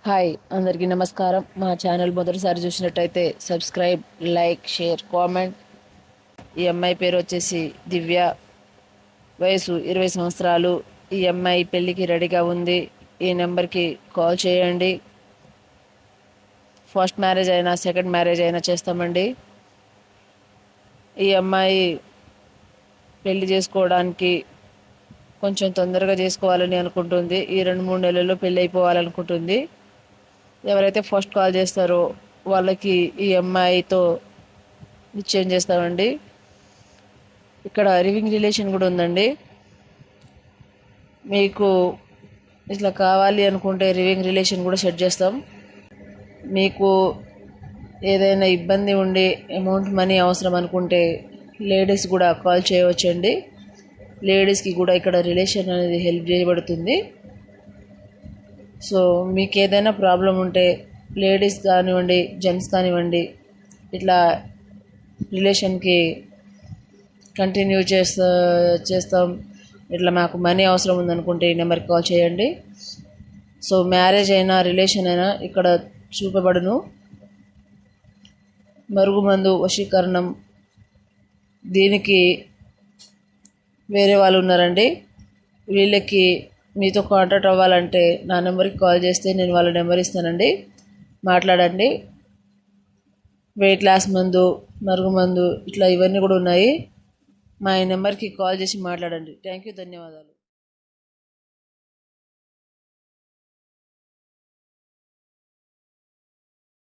Hi అందరికీ నమస్కారం. మా ఛానల్ మొదటిసారి చూసినట్టయితే సబ్స్క్రైబ్, లైక్, షేర్, కామెంట్. ఈ అమ్మాయి పేరు వచ్చేసి దివ్య. వయసు 20 సంవత్సరాలు. ఈ అమ్మాయి పెళ్ళికి రెడీగా ఉంది. ఈ నెంబర్కి కాల్ చేయండి. ఫస్ట్ మ్యారేజ్ అయినా సెకండ్ మ్యారేజ్ అయినా చేస్తామండి. ఈ అమ్మాయి పెళ్లి చేసుకోవడానికి కొంచెం తొందరగా చేసుకోవాలని అనుకుంటుంది. ఈ 2-3 నెలల్లో పెళ్ళి అయిపోవాలనుకుంటుంది. ఎవరైతే ఫస్ట్ కాల్ చేస్తారో వాళ్ళకి ఈ అమ్మాయితో నిశ్చయం చేస్తామండి. ఇక్కడ లివింగ్ రిలేషన్ కూడా ఉందండి. మీకు ఇట్లా కావాలి అనుకుంటే లివింగ్ రిలేషన్ కూడా సెట్ చేస్తాం. మీకు ఏదైనా ఇబ్బంది ఉండి అమౌంట్ మనీ అవసరం అనుకుంటే లేడీస్ కూడా కాల్ చేయవచ్చండి. లేడీస్కి కూడా ఇక్కడ రిలేషన్ అనేది హెల్ప్ చేయబడుతుంది. సో మీకు ఏదైనా ప్రాబ్లం ఉంటే లేడీస్ కానివ్వండి, జెంట్స్ కానివ్వండి, ఇట్లా రిలేషన్కి కంటిన్యూ చేస్తాం. ఇట్లా మాకు మనీ అవసరం ఉందనుకుంటే ఈ నెంబర్కి కాల్ చేయండి. సో మ్యారేజ్ అయినా రిలేషన్ అయినా ఇక్కడ చూపబడును. మరుగుమందు, వశీకరణం, దీనికి వేరే వాళ్ళు ఉన్నారండి. వీళ్ళకి మీతో కాంటాక్ట్ అవ్వాలంటే నా నెంబర్కి కాల్ చేస్తే నేను వాళ్ళ నెంబర్ ఇస్తానండి, మాట్లాడండి. వెయిట్ లాస్ మందు, మరుగుమందు, ఇట్లా ఇవన్నీ కూడా ఉన్నాయి. మా ఈ నెంబర్కి కాల్ చేసి మాట్లాడండి. థ్యాంక్ యూ, ధన్యవాదాలు.